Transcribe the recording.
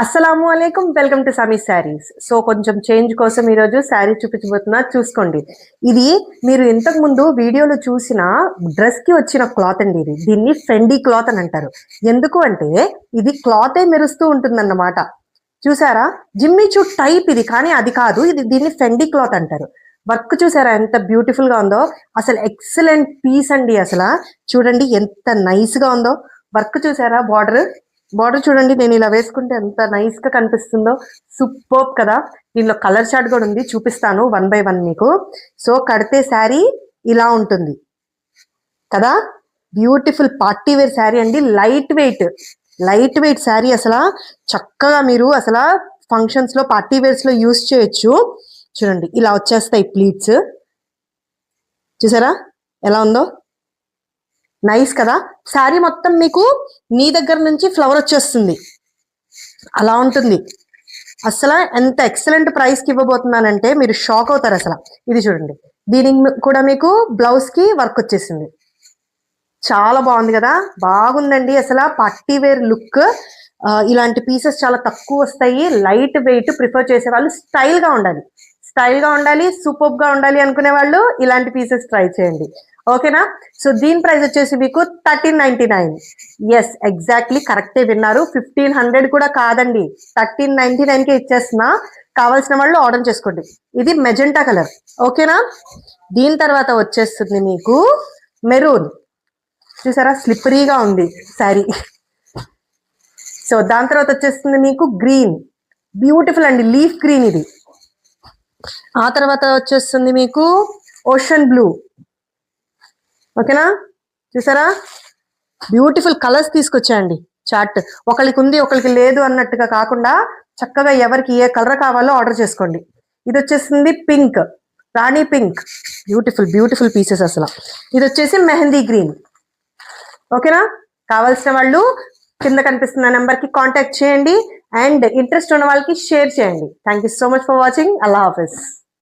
అస్సలాము అలైకుం, welcome to Sami Sarees. So కొంచెం change కోసం ఈరోజు శారీ చూపించబోతున్నా, చూసుకోండి. ఇది మీరు ఇంతకు ముందు వీడియోలో చూసిన డ్రెస్ కి వచ్చిన క్లాత్ అండి. దీన్ని ఫెండీ క్లాత్ అని అంటారు. ఎందుకు అంటే ఇది క్లాతే మెరుస్తూ ఉంటుందన్నమాట. చూసారా, జిమ్మీ చూ టైప్ ఇది, కానీ అది కాదు. దీన్ని ఫెండీ క్లాత్ అంటారు. వర్క్ చూసారా ఎంత బ్యూటిఫుల్ గా ఉందో, అసలు ఎక్సలెంట్ పీస్ అండి. అసలు చూడండి ఎంత నైస్ గా ఉందో. వర్క్ చూసారా, బార్డర్ చూడండి, నేను ఇలా వేసుకుంటే ఎంత నైస్ గా కనిపిస్తుందో. సూపర్ కదా. దీనిలో కలర్ చార్ట్ కూడా ఉంది, చూపిస్తాను 1 by 1 మీకు. సో కడితే శారీ ఇలా ఉంటుంది కదా. బ్యూటిఫుల్ పార్టీ వేర్ శారీ అండి. Light weight sari. అసలు చక్కగా మీరు అసలు ఫంక్షన్స్ లో, పార్టీ వేర్స్ లో యూస్ చేయొచ్చు. చూడండి ఇలా వచ్చేస్తాయి ప్లీట్స్. చూసారా ఎలా ఉందో, నైస్ కదా. శారీ మొత్తం మీకు నీ దగ్గర నుంచి ఫ్లవర్ వచ్చేస్తుంది, అలా ఉంటుంది. అసలు ఎంత ఎక్సలెంట్ ప్రైస్ కి ఇవ్వబోతున్నానంటే మీరు షాక్ అవుతారు అసలు. ఇది చూడండి, దీనికి కూడా మీకు బ్లౌజ్ కి వర్క్ వచ్చేసింది. చాలా బాగుంది కదా, బాగుందండి. అసలు పార్టీ వేర్ లుక్. ఇలాంటి పీసెస్ చాలా తక్కువ వస్తాయి. లైట్ వెయిట్ ప్రిఫర్ చేసే వాళ్ళు, స్టైల్ గా ఉండాలి, సూపర్ గా ఉండాలి అనుకునే వాళ్ళు ఇలాంటి పీసెస్ ట్రై చేయండి. ఓకేనా. సో దీని ప్రైస్ వచ్చేసి మీకు 1399. ఎస్, ఎగ్జాక్ట్లీ కరెక్టే విన్నారు. 1500 కూడా కాదండి, 1399 కే ఇచ్చేస్తున్నా. కావాల్సిన వాళ్ళు ఆర్డర్ చేసుకోండి. ఇది మెజెంటా కలర్. ఓకేనా. దీని తర్వాత వచ్చేస్తుంది మీకు మెరూన్. చూసారా స్లిప్పరీగా ఉంది శారీ. సో దాని తర్వాత వచ్చేస్తుంది మీకు గ్రీన్. బ్యూటిఫుల్ అండి, లీఫ్ గ్రీన్ ఇది. ఆ తర్వాత వచ్చేస్తుంది మీకు ఓషన్ బ్లూ. ఓకేనా. చూసారా బ్యూటిఫుల్ కలర్స్ తీసుకొచ్చాయండి. చార్ట్ ఒకరికి ఉంది ఒకరికి లేదు అన్నట్టుగా కాకుండా, చక్కగా ఎవరికి ఏ కలర్ కావాలో ఆర్డర్ చేసుకోండి. ఇది వచ్చేసింది పింక్, రాణి పింక్. బ్యూటిఫుల్ పీసెస్ అసలు. ఇది వచ్చేసి మెహందీ గ్రీన్. ఓకేనా. కావాల్సిన వాళ్ళు కింద కనిపిస్తున్న నెంబర్ కి కాంటాక్ట్ చేయండి, అండ్ ఇంట్రెస్ట్ ఉన్న వాళ్ళకి షేర్ చేయండి. Thank you so much for watching. Allah Hafiz.